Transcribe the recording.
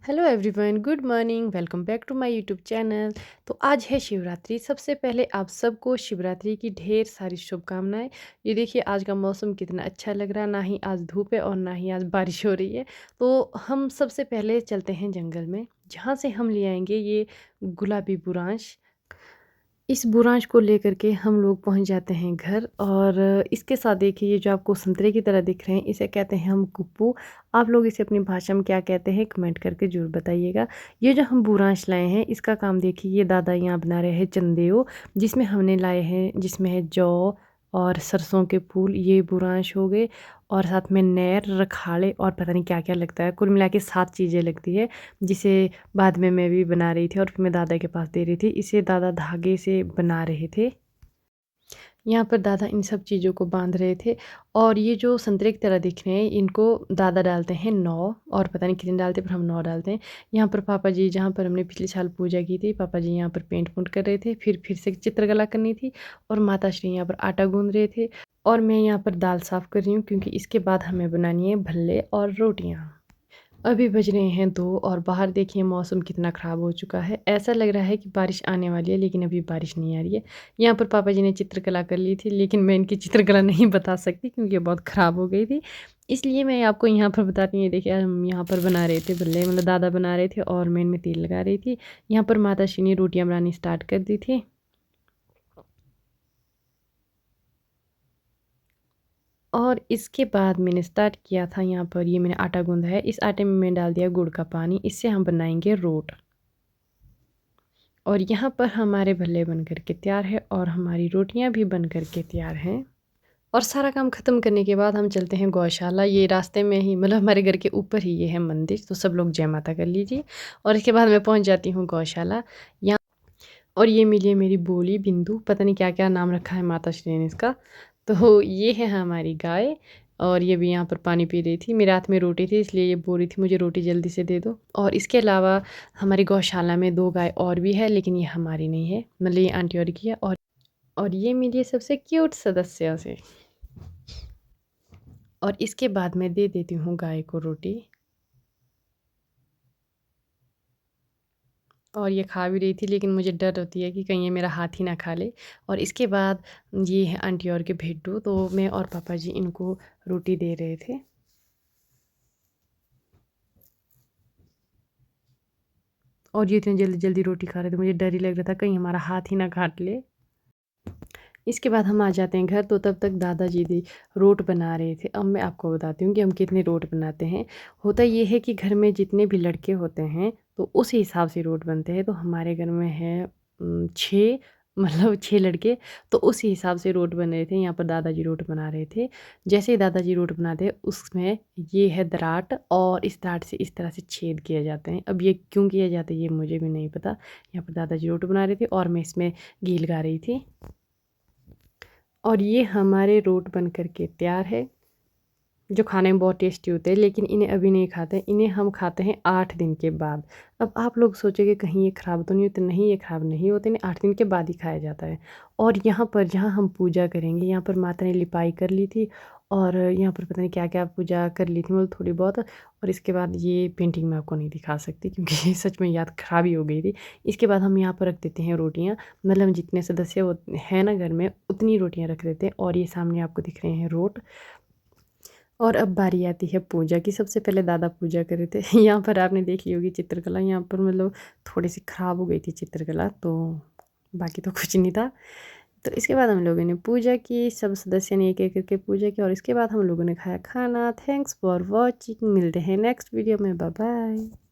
Hello everyone, good morning, welcome back to my YouTube channel. तो आज है शिवरात्रि। सबसे पहले आप सबको शिवरात्रि की ढेर सारी शुभकामनाएं। ये देखिए आज का मौसम कितना अच्छा लग रहा है, ना ही आज धूप है और ना ही आज बारिश हो रही है। तो हम सबसे पहले चलते हैं जंगल में, जहाँ से हम ले आएंगे ये गुलाबी बुरांश। इस बुरांश को लेकर के हम लोग पहुंच जाते हैं घर, और इसके साथ देखिए ये जो आपको संतरे की तरह दिख रहे हैं, इसे कहते हैं हम कुप्पू। आप लोग इसे अपनी भाषा में क्या कहते हैं कमेंट करके ज़रूर बताइएगा। ये जो हम बुरांश लाए हैं इसका काम देखिए, ये दादा यहाँ बना रहे हैं चंदेओ, जिसमें हमने लाए हैं, जिसमें है जौ और सरसों के फूल, ये बुरांश हो गए। और साथ में नैर, रखाड़े और पता नहीं क्या क्या लगता है, कुल मिला के 7 चीज़ें लगती है, जिसे बाद में मैं भी बना रही थी और फिर मैं दादा के पास दे रही थी। इसे दादा धागे से बना रहे थे। यहाँ पर दादा इन सब चीज़ों को बांध रहे थे। और ये जो संतरे की तरह दिख रहे हैं, इनको दादा डालते हैं 9, और पता नहीं कितने डालते, पर हम 9 डालते हैं। यहाँ पर पापा जी, जहाँ पर हमने पिछले साल पूजा की थी, पापा जी यहाँ पर पेंट पुंट कर रहे थे, फिर से चित्रकला करनी थी। और माता श्री यहाँ पर आटा गूंद रहे थे, और मैं यहाँ पर दाल साफ़ कर रही हूँ, क्योंकि इसके बाद हमें बनानी है भल्ले और रोटियाँ। अभी बज रहे हैं 2, और बाहर देखिए मौसम कितना ख़राब हो चुका है। ऐसा लग रहा है कि बारिश आने वाली है, लेकिन अभी बारिश नहीं आ रही है। यहाँ पर पापा जी ने चित्रकला कर ली थी, लेकिन मैं इनकी चित्रकला नहीं बता सकती क्योंकि ये बहुत ख़राब हो गई थी। इसलिए मैं आपको यहाँ पर बताती हूँ। ये देखिए हम यहाँ पर बना रहे थे भल्ले, मतलब दादा बना रहे थे और मैं इनमें तेल लगा रही थी। यहाँ पर माता श्री ने रोटियाँ बनानी स्टार्ट कर दी थी। और इसके बाद मैंने स्टार्ट किया था, यहाँ पर ये मैंने आटा गूँधा है, इस आटे में मैंने डाल दिया गुड़ का पानी, इससे हम बनाएंगे रोट। और यहाँ पर हमारे भल्ले बन कर के तैयार है, और हमारी रोटियाँ भी बन कर के तैयार हैं। और सारा काम ख़त्म करने के बाद हम चलते हैं गौशाला। ये रास्ते में ही, मतलब हमारे घर के ऊपर ही ये है मंदिर, तो सब लोग जय माता कर लीजिए। और इसके बाद मैं पहुँच जाती हूँ गौशाला यहाँ। और ये मिली है मेरी बोली बिंदु, पता नहीं क्या क्या नाम रखा है माता श्री ने इसका। तो ये है हमारी गाय, और ये भी यहाँ पर पानी पी रही थी। मेरे हाथ में रोटी थी, इसलिए ये बोल रही थी मुझे रोटी जल्दी से दे दो। और इसके अलावा हमारी गौशाला में 2 गाय और भी है, लेकिन ये हमारी नहीं है, मतलब ये आंटी और की है। और ये मिली है सबसे क्यूट सदस्य से। और इसके बाद मैं दे देती हूँ गाय को रोटी, और ये खा भी रही थी, लेकिन मुझे डर होती है कि कहीं ये मेरा हाथ ही ना खा ले। और इसके बाद ये है आंटी और के भेड्डू, तो मैं और पापा जी इनको रोटी दे रहे थे। और ये इतनी जल्दी जल्दी रोटी खा रहे थे, मुझे डर ही लग रहा था कहीं हमारा हाथ ही ना काट ले। इसके बाद हम आ जाते हैं घर, तो तब तक दादाजी दी रोट बना रहे थे। अब मैं आपको बताती हूँ कि हम कितने रोट बनाते हैं। होता ये है कि घर में जितने भी लड़के होते हैं, तो उस हिसाब से रोट बनते हैं। तो हमारे घर में है 6, मतलब 6 लड़के, तो उसी हिसाब से रोट बन रहे थे। यहाँ पर दादाजी रोट बना रहे थे। जैसे ही दादाजी रोट बनाते हैं, उसमें ये है दराट, और इस दराट से इस तरह से छेद किए जाते हैं। अब ये क्यों किया जाता है ये मुझे भी नहीं पता। यहाँ पर दादाजी रोट बना रहे थे और मैं इसमें घी लगा रही थी। और ये हमारे रोट बन कर के तैयार है, जो खाने में बहुत टेस्टी होते हैं। लेकिन इन्हें अभी नहीं खाते, इन्हें हम खाते हैं 8 दिन के बाद। अब आप लोग सोचेंगे कहीं ये ख़राब तो नहीं होते, नहीं ये ख़राब नहीं होते, इन्हें 8 दिन के बाद ही खाया जाता है। और यहाँ पर जहाँ हम पूजा करेंगे, यहाँ पर माता ने लिपाई कर ली थी, और यहाँ पर पता नहीं क्या क्या पूजा कर ली थी, मतलब थोड़ी बहुत। और इसके बाद ये पेंटिंग मैं आपको नहीं दिखा सकती, क्योंकि सच में याद ख़राब ही हो गई थी। इसके बाद हम यहाँ पर रख देते हैं रोटियाँ, मतलब जितने सदस्य हैं ना घर में, उतनी रोटियाँ रख देते हैं। और ये सामने आपको दिख रहे हैं रोट। और अब बारी आती है पूजा की। सबसे पहले दादा पूजा कर रहे थे। यहाँ पर आपने देख ली होगी चित्रकला, यहाँ पर मतलब थोड़ी सी ख़राब हो गई थी चित्रकला, तो बाकी तो कुछ नहीं था। तो इसके बाद हम लोगों ने पूजा की, सब सदस्य ने एक एक करके पूजा की, और इसके बाद हम लोगों ने खाया खाना। थैंक्स फॉर वॉचिंग, मिलते हैं नेक्स्ट वीडियो में, बाय बाय।